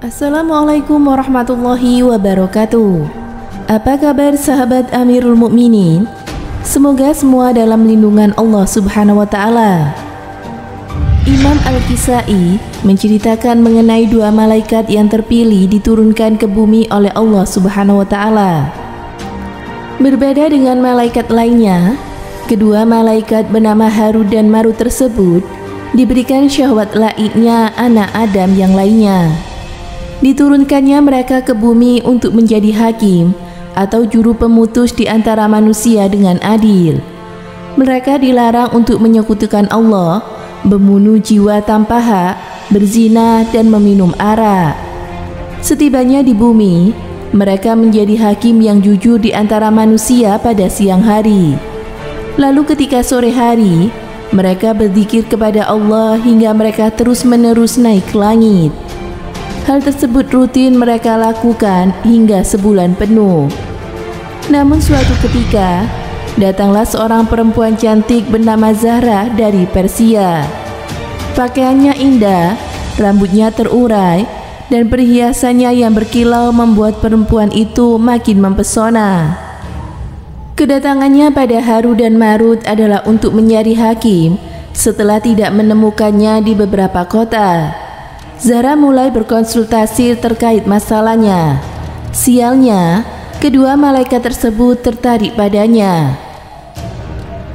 Assalamualaikum warahmatullahi wabarakatuh. Apa kabar sahabat Amirul Mukminin? Semoga semua dalam lindungan Allah Subhanahu wa taala. Imam Al-Kisai menceritakan mengenai dua malaikat yang terpilih diturunkan ke bumi oleh Allah Subhanahu wa taala. Berbeda dengan malaikat lainnya, kedua malaikat bernama Harut dan Marut tersebut diberikan syahwat laiknya anak Adam yang lainnya. Diturunkannya mereka ke bumi untuk menjadi hakim atau juru pemutus di antara manusia dengan adil. Mereka dilarang untuk menyekutukan Allah, membunuh jiwa tanpa hak, berzina, dan meminum arak. Setibanya di bumi, mereka menjadi hakim yang jujur di antara manusia pada siang hari. Lalu ketika sore hari, mereka berzikir kepada Allah hingga mereka terus-menerus naik ke langit. Hal tersebut rutin mereka lakukan hingga sebulan penuh. Namun suatu ketika, datanglah seorang perempuan cantik bernama Zahra dari Persia. Pakaiannya indah, rambutnya terurai, dan perhiasannya yang berkilau membuat perempuan itu makin mempesona. Kedatangannya pada Harut dan Marut adalah untuk mencari hakim setelah tidak menemukannya di beberapa kota. Zahra mulai berkonsultasi terkait masalahnya. Sialnya, kedua malaikat tersebut tertarik padanya.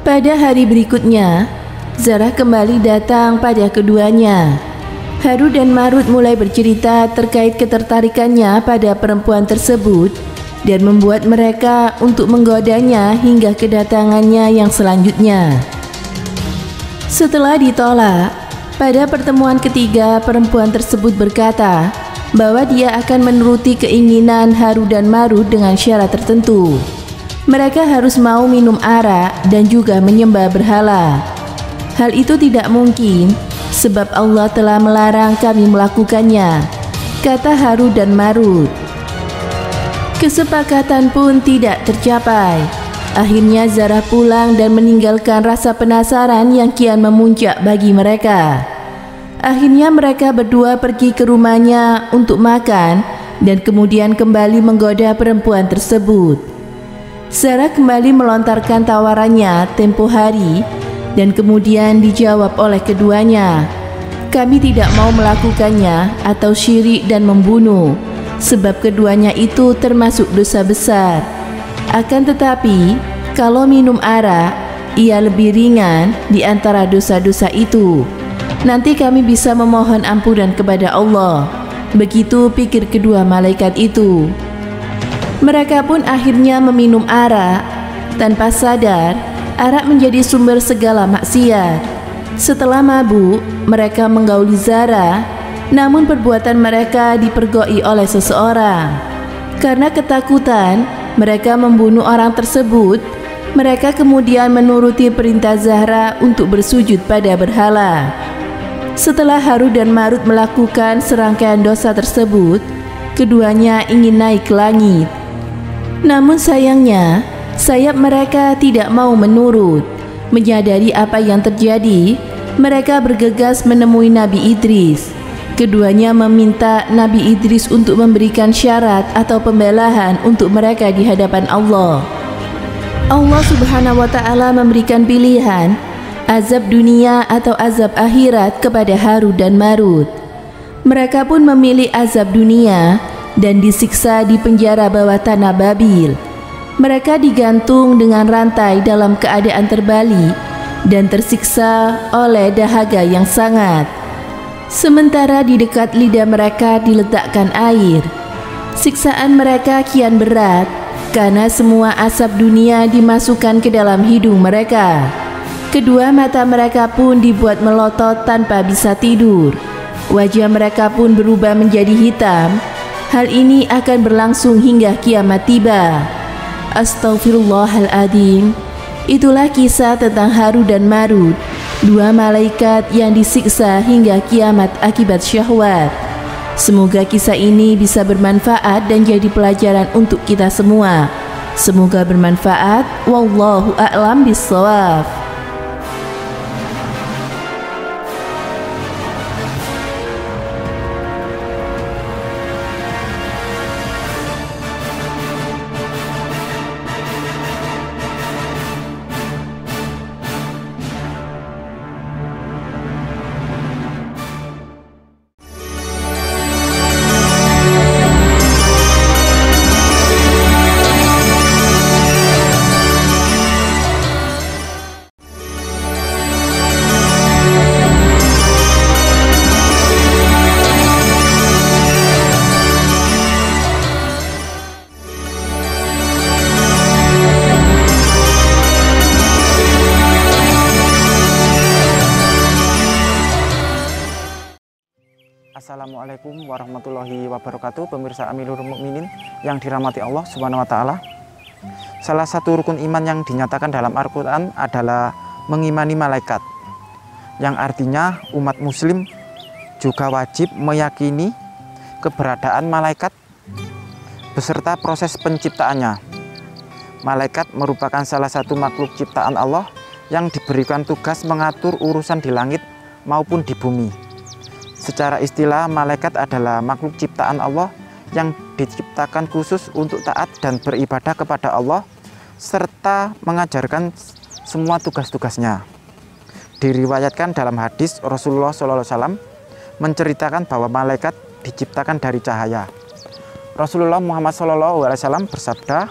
Pada hari berikutnya, Zahra kembali datang pada keduanya. Harut dan Marut mulai bercerita terkait ketertarikannya pada perempuan tersebut dan membuat mereka untuk menggodanya hingga kedatangannya yang selanjutnya. Setelah ditolak, pada pertemuan ketiga, perempuan tersebut berkata bahwa dia akan menuruti keinginan Harut dan Marut dengan syarat tertentu. Mereka harus mau minum arak dan juga menyembah berhala. Hal itu tidak mungkin, sebab Allah telah melarang kami melakukannya, kata Harut dan Marut. Kesepakatan pun tidak tercapai. Akhirnya Zahra pulang dan meninggalkan rasa penasaran yang kian memuncak bagi mereka. Akhirnya mereka berdua pergi ke rumahnya untuk makan dan kemudian kembali menggoda perempuan tersebut. Zahra kembali melontarkan tawarannya tempo hari dan kemudian dijawab oleh keduanya. Kami tidak mau melakukannya atau syirik dan membunuh, sebab keduanya itu termasuk dosa besar. Akan tetapi, kalau minum arak, ia lebih ringan di antara dosa-dosa itu. Nanti kami bisa memohon ampunan kepada Allah. Begitu pikir kedua malaikat itu. Mereka pun akhirnya meminum arak. Tanpa sadar, arak menjadi sumber segala maksiat. Setelah mabuk, mereka menggauli Zahra, namun perbuatan mereka dipergoi oleh seseorang. Karena ketakutan, mereka membunuh orang tersebut. Mereka kemudian menuruti perintah Zahra untuk bersujud pada berhala. Setelah Harut dan Marut melakukan serangkaian dosa tersebut, keduanya ingin naik ke langit. Namun sayangnya, sayap mereka tidak mau menurut. Menyadari apa yang terjadi, mereka bergegas menemui Nabi Idris. Keduanya meminta Nabi Idris untuk memberikan syarat atau pembelahan untuk mereka di hadapan Allah. Allah Subhanahu wa taala memberikan pilihan azab dunia atau azab akhirat kepada Harut dan Marut. Mereka pun memilih azab dunia dan disiksa di penjara bawah tanah Babil. Mereka digantung dengan rantai dalam keadaan terbalik dan tersiksa oleh dahaga yang sangat. Sementara di dekat lidah mereka diletakkan air. Siksaan mereka kian berat karena semua asap dunia dimasukkan ke dalam hidung mereka. Kedua mata mereka pun dibuat melotot tanpa bisa tidur. Wajah mereka pun berubah menjadi hitam. Hal ini akan berlangsung hingga kiamat tiba. Astaghfirullahaladzim. Itulah kisah tentang Harut dan Marut, dua malaikat yang disiksa hingga kiamat akibat syahwat. Semoga kisah ini bisa bermanfaat dan jadi pelajaran untuk kita semua. Semoga bermanfaat. Wallahu a'lam bishawab. Assalamualaikum warahmatullahi wabarakatuh. Pemirsa Amirul Mukminin yang dirahmati Allah Subhanahu wa taala. Salah satu rukun iman yang dinyatakan dalam Al-Qur'an adalah mengimani malaikat. Yang artinya umat muslim juga wajib meyakini keberadaan malaikat beserta proses penciptaannya. Malaikat merupakan salah satu makhluk ciptaan Allah yang diberikan tugas mengatur urusan di langit maupun di bumi. Secara istilah, malaikat adalah makhluk ciptaan Allah yang diciptakan khusus untuk taat dan beribadah kepada Allah serta mengajarkan semua tugas-tugasnya. Diriwayatkan dalam hadis Rasulullah SAW menceritakan bahwa malaikat diciptakan dari cahaya. Rasulullah Muhammad SAW bersabda,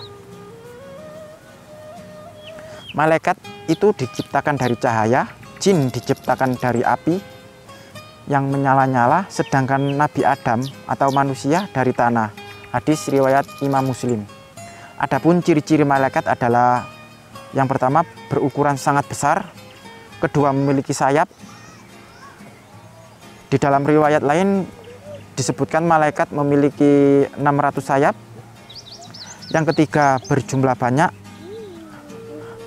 malaikat itu diciptakan dari cahaya, jin diciptakan dari api yang menyala-nyala, sedangkan Nabi Adam atau manusia dari tanah. Hadis riwayat Imam Muslim. Adapun ciri-ciri malaikat adalah yang pertama berukuran sangat besar, kedua memiliki sayap. Di dalam riwayat lain disebutkan malaikat memiliki 600 sayap. Yang ketiga berjumlah banyak.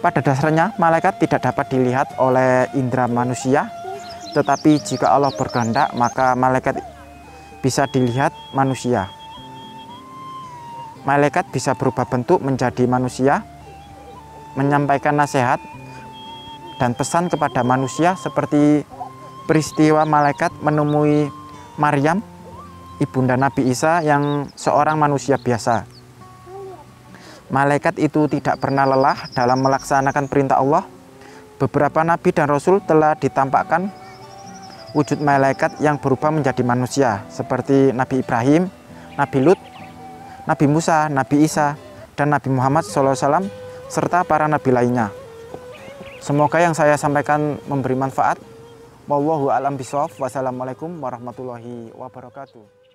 Pada dasarnya malaikat tidak dapat dilihat oleh indera manusia, tetapi jika Allah berkehendak maka malaikat bisa dilihat manusia. Malaikat bisa berubah bentuk menjadi manusia, menyampaikan nasihat dan pesan kepada manusia seperti peristiwa malaikat menemui Maryam, ibunda Nabi Isa yang seorang manusia biasa. Malaikat itu tidak pernah lelah dalam melaksanakan perintah Allah. Beberapa nabi dan rasul telah ditampakkan wujud malaikat yang berubah menjadi manusia seperti Nabi Ibrahim, Nabi Lut, Nabi Musa, Nabi Isa, dan Nabi Muhammad SAW serta para nabi lainnya. Semoga yang saya sampaikan memberi manfaat. Wallahu a'lam bishawab. Wassalamualaikum warahmatullahi wabarakatuh.